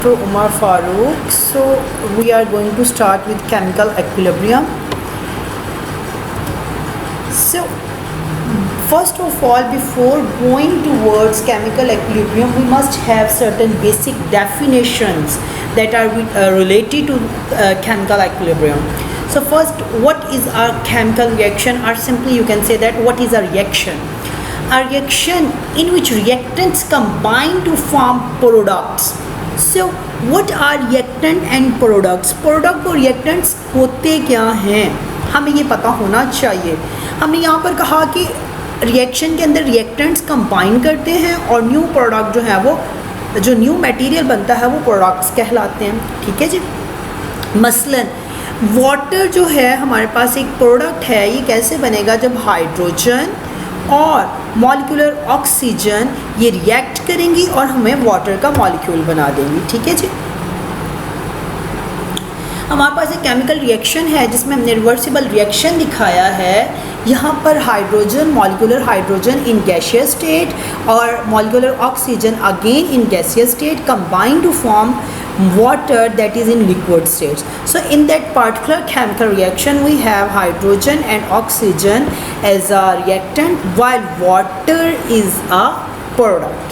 So Umar Farooq. So we are going to start with chemical equilibrium. So first of all, before going towards chemical equilibrium, we must have certain basic definitions that are related to chemical equilibrium. So first, what is a chemical reaction, or simply you can say that what is a reaction? A reaction in which reactants combine to form products. So what are reactant and products? Product और reactants होते क्या हैं, हमें ये पता होना चाहिए. हमने यहाँ पर कहा कि रिएक्शन के अंदर रिएक्टेंट्स कंबाइन करते हैं और न्यू प्रोडक्ट जो है वो, जो न्यू मटेरियल बनता है वो प्रोडक्ट्स कहलाते हैं. ठीक है जी. मसलन वाटर जो है हमारे पास एक प्रोडक्ट है. ये कैसे बनेगा? जब हाइड्रोजन और मॉलिक्यूलर ऑक्सीजन ये रिएक्ट करेंगी और हमें वाटर का मॉलिक्यूल बना देंगी. ठीक है जी. हमारे पास एक केमिकल रिएक्शन है जिसमें हमने रिवर्सिबल रिएक्शन दिखाया है. यहाँ पर hydrogen, molecular hydrogen in gaseous state और molecular oxygen again in gaseous state combine to form water that is in liquid states. So in that particular chemical reaction we have hydrogen and oxygen as a reactant while water is a product.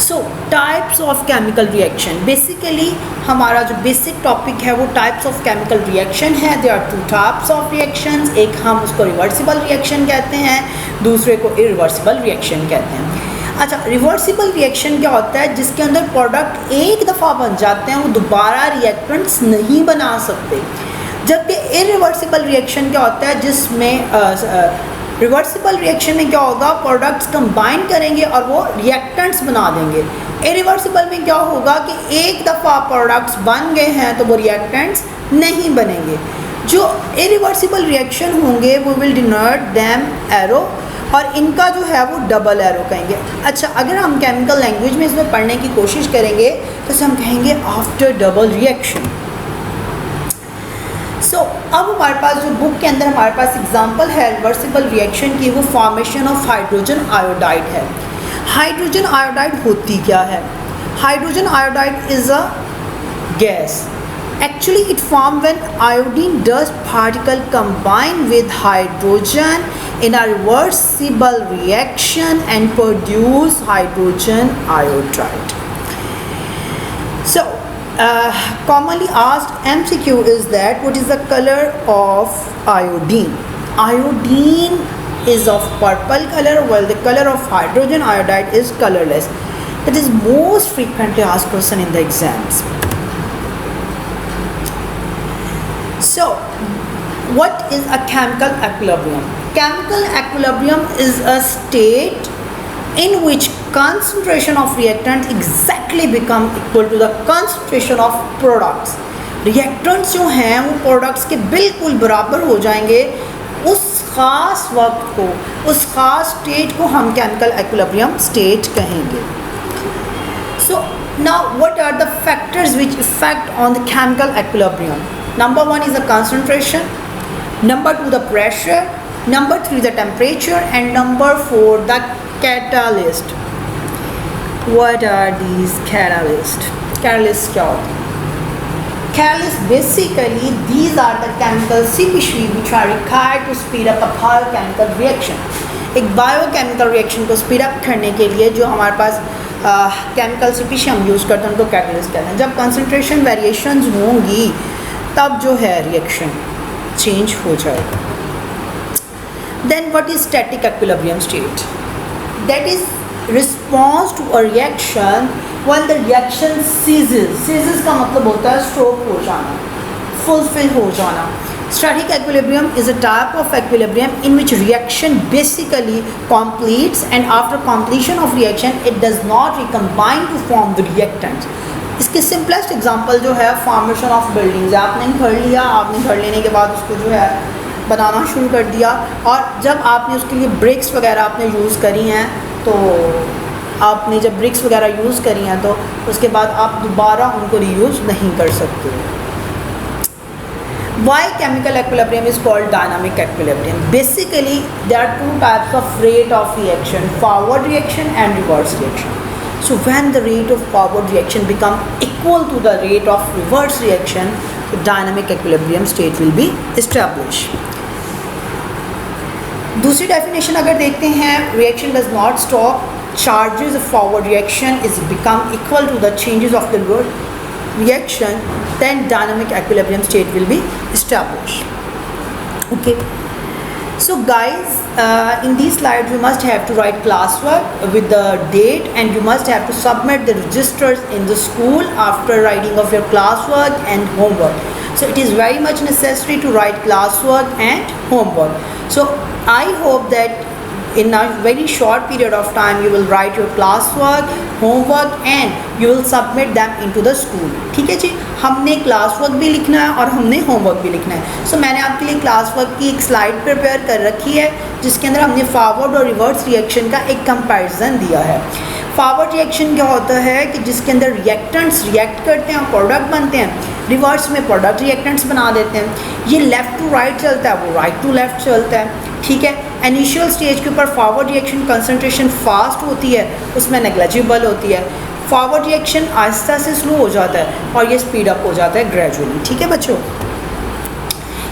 So types of chemical reaction, basically हमारा जो basic topic है वो types of chemical reaction है. There are two types of reactions. एक हम उसको reversible reaction कहते हैं, दूसरे को इरिवर्सिबल रिएक्शन कहते हैं. अच्छा, रिवर्सिबल रिएक्शन क्या होता है? जिसके अंदर प्रोडक्ट एक दफ़ा बन जाते हैं, वो दोबारा रिएक्टेंट्स नहीं बना सकते. जबकि इरिवर्सिबल रिएक्शन क्या होता है? जिसमें रिवर्सिबल रिएक्शन में क्या होगा? प्रोडक्ट्स कंबाइन करेंगे और वो रिएक्टेंट्स बना देंगे. इरिवर्सिबल में क्या होगा कि एक दफ़ा प्रोडक्ट्स बन गए हैं तो वो रिएक्टेंट्स नहीं बनेंगे. जो इरिवर्सिबल रिएक्शन होंगे वो विल डिनोट देम एरो, और इनका जो है वो डबल एरो कहेंगे. अच्छा, अगर हम केमिकल लैंग्वेज में इसमें पढ़ने की कोशिश करेंगे तो इसे हम कहेंगे आफ्टर डबल रिएक्शन. सो अब हमारे पास जो बुक के अंदर हमारे पास एग्जांपल है रिवर्सिबल रिएक्शन की, वो फॉर्मेशन ऑफ हाइड्रोजन आयोडाइड है. हाइड्रोजन आयोडाइड होती क्या है? Hydrogen iodide is a gas. Actually it formed when iodine dust particle combine with hydrogen in a reversible reaction and produce hydrogen iodide. So commonly asked MCQ is that what is the color of iodine? Iodine is of purple color while the color of hydrogen iodide is colorless. That is most frequently asked question in the exams. So what is a chemical equilibrium? Chemical equilibrium is a state in which concentration of reactants exactly become equal to the concentration of products. reactants जो हैं वो products के बिल्कुल बराबर हो जाएंगे. उस ख़ास वक्त को, उस ख़ास स्टेट को हम chemical equilibrium state कहेंगे. So now what are the factors which affect on the chemical equilibrium? Number 1 is the concentration, number 2 the pressure, number 3 the temperature, and number 4 the catalyst. What are these catalysts? Catalysts क्या होते हैं? Catalysts basically these are the chemical species which are required to speed up a biochemical reaction. एक biochemical reaction को speed up करने के लिए जो हमारे पास केमिकल स्पीशीज हम यूज़ करते हैं उनको कैटलिस्ट कहते हैं. जब कंसंट्रेशन वेरिएशंस होंगी तब जो है रिएक्शन चेंज हो जाएगा. Then what is static equilibrium state? That is response to a reaction when the reaction ceases. Ceases का मतलब होता है स्टॉप हो जाना, फुलफिल हो जाना. Static equilibrium is a type of equilibrium in which reaction basically completes, and after completion of reaction it does not recombine to form the reactants. इसके simplest example जो है फॉर्मेशन ऑफ बिल्डिंग्स है. आपने घर लिया, आपने घर लेने के बाद उसको जो है बनाना शुरू कर दिया, और जब आपने उसके लिए ब्रिक्स वगैरह आपने यूज़ करी हैं, तो आपने जब ब्रिक्स वगैरह यूज़ करी हैं तो उसके बाद आप दोबारा उनको रीयूज़ नहीं कर सकते. Why chemical equilibrium is called dynamic equilibrium? Basically there are two types of rate of reaction, forward reaction and reverse reaction. So when the rate of forward reaction become equal to the rate of reverse reaction, the dynamic equilibrium state will be established. दूसरी definition अगर देखते हैं, reaction does not stop, charges of forward reaction is become equal to the changes of the reverse reaction, then dynamic equilibrium state will be established. Okay, so guys, in these slides you must have to write classwork with the date, and you must have to submit the registers in the school after writing of your classwork and homework. So it is very much necessary to write classwork and homework. So I hope that in a very short period of time you will write your classwork, homework and you will submit them into the school. ठीक है जी, हमने classwork भी लिखना है और हमने homework भी लिखना है. सो मैंने आपके लिए क्लासवर्क की एक स्लाइड प्रिपेयर कर रखी है जिसके अंदर हमने फॉरवर्ड और रिवर्स रिएक्शन का एक कंपैरिजन दिया है. फॉरवर्ड रिएक्शन क्या होता है कि जिसके अंदर रिएक्टेंट्स रिएक्ट करते हैं और प्रोडक्ट बनते हैं, रिवर्स में प्रोडक्ट रिएक्टेंट्स बना देते हैं. ये लेफ़्ट टू राइट चलता है, वो राइट टू लेफ़्ट चलता है. ठीक है, इनिशियल स्टेज के ऊपर फॉरवर्ड रिएक्शन कंसंट्रेशन फास्ट होती है, उसमें नेग्लिजिबल होती है. फॉरवर्ड रिएक्शन आहिस्ता से स्लो हो जाता है और ये स्पीड अप हो जाता है ग्रेजुअली. ठीक है बच्चों,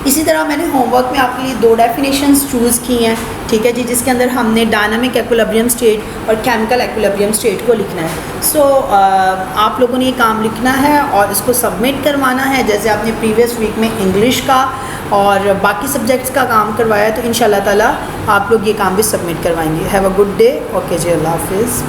इसी तरह मैंने होमवर्क में आपके लिए 2 डेफिनेशंस चूज़ की हैं. ठीक है जी, जिसके अंदर हमने डायनामिक एक्विलिब्रियम स्टेट और केमिकल एक्विलिब्रियम स्टेट को लिखना है. सो आप लोगों ने ये काम लिखना है और इसको सबमिट करवाना है, जैसे आपने प्रीवियस वीक में इंग्लिश का और बाकी सब्जेक्ट्स का काम करवाया है. तो इंशाल्लाह ताला आप लोग ये काम भी सबमिट करवाएंगे. Have a good day. Okay जी, अल्लाह हाफिज़.